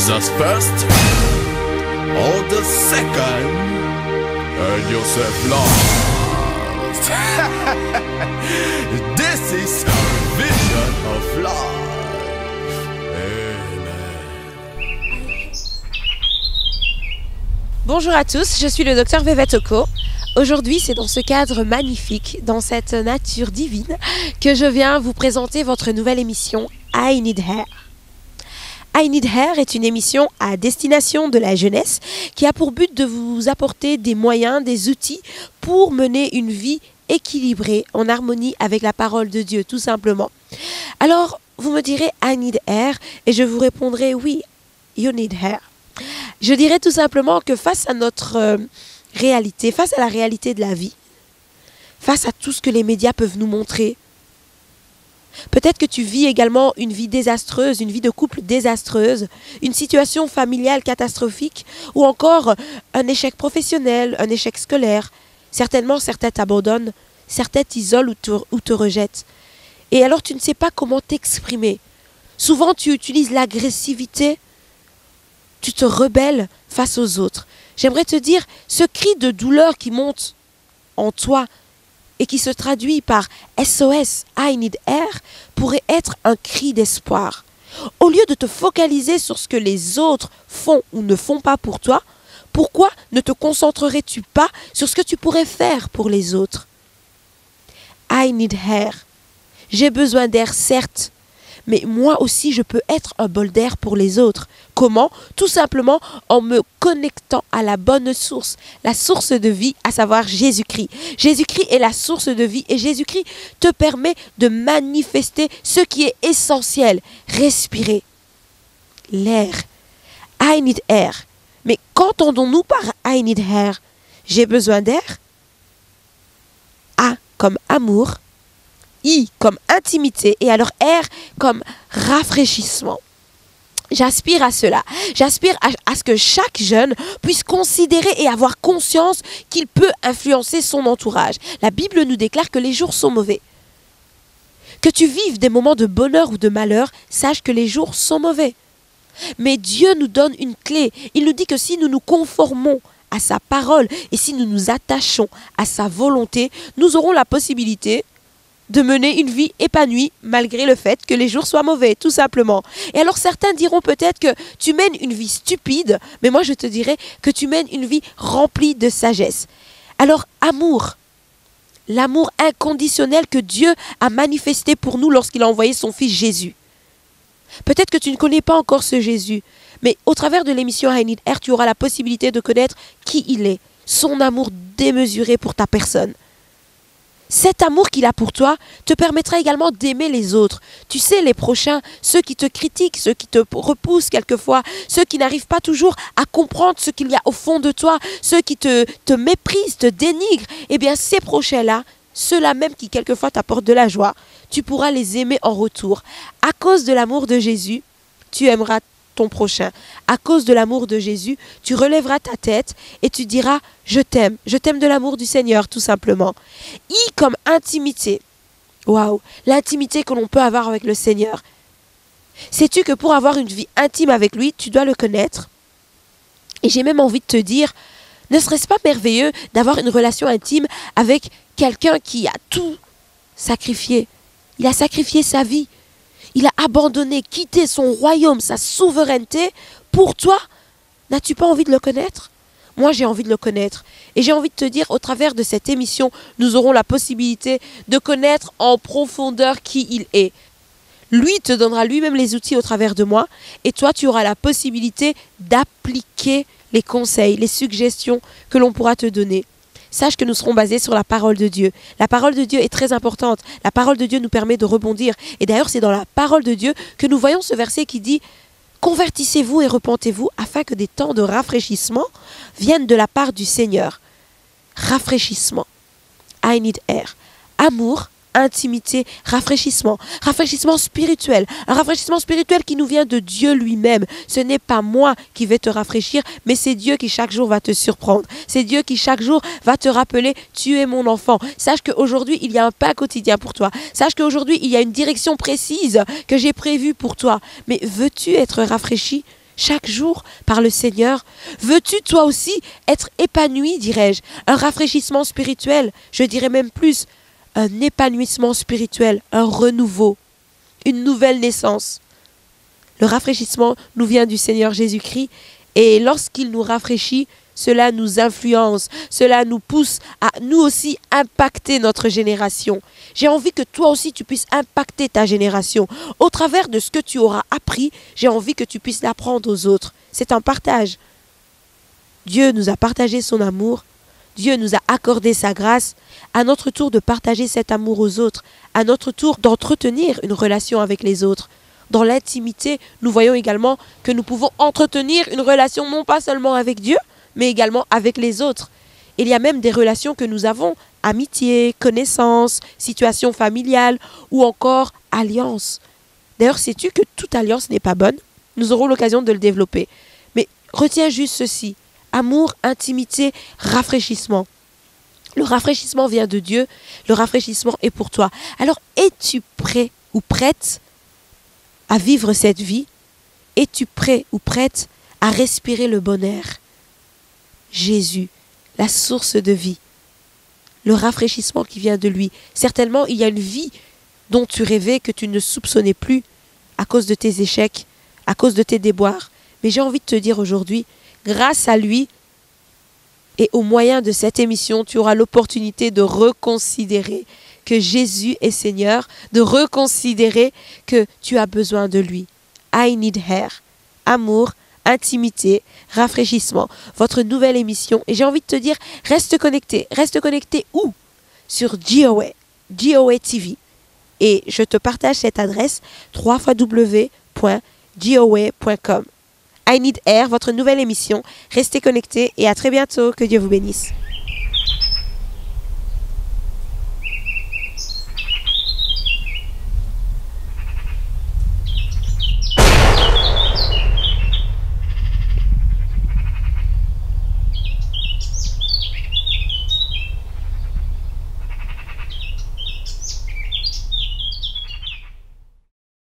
Jesus first, all the second, and yourself lost. This is our vision of life. Amen. Bonjour à tous, je suis le docteur Vevetoko. Aujourd'hui, c'est dans ce cadre magnifique, dans cette nature divine, que je viens vous présenter votre nouvelle émission I Need Hair. I Need Hair est une émission à destination de la jeunesse qui a pour but de vous apporter des moyens, des outils pour mener une vie équilibrée, en harmonie avec la parole de Dieu, tout simplement. Alors, vous me direz I need hair et je vous répondrai oui, you need hair. Je dirais tout simplement que face à notre réalité, face à la réalité de la vie, face à tout ce que les médias peuvent nous montrer, peut-être que tu vis également une vie désastreuse, une vie de couple désastreuse, une situation familiale catastrophique ou encore un échec professionnel, un échec scolaire. Certainement, certains t'abandonnent, certains t'isolent ou te rejettent. Et alors, tu ne sais pas comment t'exprimer. Souvent, tu utilises l'agressivité, tu te rebelles face aux autres. J'aimerais te dire, ce cri de douleur qui monte en toi et qui se traduit par SOS, I need air, pourrait être un cri d'espoir. Au lieu de te focaliser sur ce que les autres font ou ne font pas pour toi, pourquoi ne te concentrerais-tu pas sur ce que tu pourrais faire pour les autres? I need air. J'ai besoin d'air, certes, mais moi aussi je peux être un bol d'air pour les autres. Comment? Tout simplement en me connectant à la bonne source, la source de vie, à savoir Jésus-Christ. Jésus-Christ est la source de vie et Jésus-Christ te permet de manifester ce qui est essentiel, respirer. L'air. I need air. Mais qu'entendons-nous par I need air? J'ai besoin d'air. A comme amour. I comme intimité. Et alors R comme rafraîchissement. J'aspire à cela. J'aspire à ce que chaque jeune puisse considérer et avoir conscience qu'il peut influencer son entourage. La Bible nous déclare que les jours sont mauvais. Que tu vives des moments de bonheur ou de malheur, sache que les jours sont mauvais. Mais Dieu nous donne une clé. Il nous dit que si nous nous conformons à sa parole et si nous nous attachons à sa volonté, nous aurons la possibilité de mener une vie épanouie malgré le fait que les jours soient mauvais, tout simplement. Et alors certains diront peut-être que tu mènes une vie stupide, mais moi je te dirais que tu mènes une vie remplie de sagesse. Alors amour, l'amour inconditionnel que Dieu a manifesté pour nous lorsqu'il a envoyé son fils Jésus. Peut-être que tu ne connais pas encore ce Jésus, mais au travers de l'émission I Need Air, tu auras la possibilité de connaître qui il est, son amour démesuré pour ta personne. Cet amour qu'il a pour toi te permettra également d'aimer les autres. Tu sais, les prochains, ceux qui te critiquent, ceux qui te repoussent quelquefois, ceux qui n'arrivent pas toujours à comprendre ce qu'il y a au fond de toi, ceux qui te méprisent, te dénigrent, eh bien ces prochains-là, ceux-là même qui quelquefois t'apportent de la joie, tu pourras les aimer en retour. À cause de l'amour de Jésus, tu aimeras ton prochain. À cause de l'amour de Jésus, tu relèveras ta tête et tu diras « Je t'aime de l'amour du Seigneur, tout simplement. » I comme intimité. Waouh, l'intimité que l'on peut avoir avec le Seigneur. Sais-tu que pour avoir une vie intime avec lui, tu dois le connaître? Et j'ai même envie de te dire, ne serait-ce pas merveilleux d'avoir une relation intime avec quelqu'un qui a tout sacrifié? Il a sacrifié sa vie. Il a abandonné, quitté son royaume, sa souveraineté. Pour toi, n'as-tu pas envie de le connaître? Moi, j'ai envie de le connaître. Et j'ai envie de te dire, au travers de cette émission, nous aurons la possibilité de connaître en profondeur qui il est. Lui te donnera lui-même les outils au travers de moi. Et toi, tu auras la possibilité d'appliquer les conseils, les suggestions que l'on pourra te donner. Sache que nous serons basés sur la parole de Dieu. La parole de Dieu est très importante. La parole de Dieu nous permet de rebondir. Et d'ailleurs, c'est dans la parole de Dieu que nous voyons ce verset qui dit « Convertissez-vous et repentez-vous afin que des temps de rafraîchissement viennent de la part du Seigneur. » Rafraîchissement. I need air. Amour, intimité, rafraîchissement. Rafraîchissement spirituel. Un rafraîchissement spirituel qui nous vient de Dieu lui-même. Ce n'est pas moi qui vais te rafraîchir, mais c'est Dieu qui chaque jour va te surprendre. C'est Dieu qui chaque jour va te rappeler, tu es mon enfant. Sache qu'aujourd'hui, il y a un pain quotidien pour toi. Sache qu'aujourd'hui, il y a une direction précise que j'ai prévue pour toi. Mais veux-tu être rafraîchi? chaque jour par le Seigneur? Veux-tu toi aussi être épanoui, dirais-je? Un rafraîchissement spirituel, je dirais même plus, un épanouissement spirituel, un renouveau, une nouvelle naissance. Le rafraîchissement nous vient du Seigneur Jésus-Christ et lorsqu'il nous rafraîchit, cela nous influence, cela nous pousse à nous aussi impacter notre génération. J'ai envie que toi aussi tu puisses impacter ta génération. Au travers de ce que tu auras appris, j'ai envie que tu puisses l'apprendre aux autres. C'est un partage. Dieu nous a partagé son amour. Dieu nous a accordé sa grâce. À notre tour de partager cet amour aux autres. À notre tour d'entretenir une relation avec les autres. Dans l'intimité, nous voyons également que nous pouvons entretenir une relation non pas seulement avec Dieu, mais également avec les autres. Il y a même des relations que nous avons, amitié, connaissance, situation familiale ou encore alliance. D'ailleurs, sais-tu que toute alliance n'est pas bonne? Nous aurons l'occasion de le développer. Mais retiens juste ceci, amour, intimité, rafraîchissement. Le rafraîchissement vient de Dieu, le rafraîchissement est pour toi. Alors, es-tu prêt ou prête à vivre cette vie? Es-tu prêt ou prête à respirer le bon air? Jésus, la source de vie, le rafraîchissement qui vient de lui. Certainement, il y a une vie dont tu rêvais que tu ne soupçonnais plus à cause de tes échecs, à cause de tes déboires. Mais j'ai envie de te dire aujourd'hui, grâce à lui et au moyen de cette émission, tu auras l'opportunité de reconsidérer que Jésus est Seigneur, de reconsidérer que tu as besoin de lui. I need her. Amour, intimité, rafraîchissement, votre nouvelle émission. Et j'ai envie de te dire, reste connecté. Reste connecté où? Sur GOA TV. Et je te partage cette adresse, www.goa.com. I Need Air, votre nouvelle émission. Restez connectés et à très bientôt. Que Dieu vous bénisse.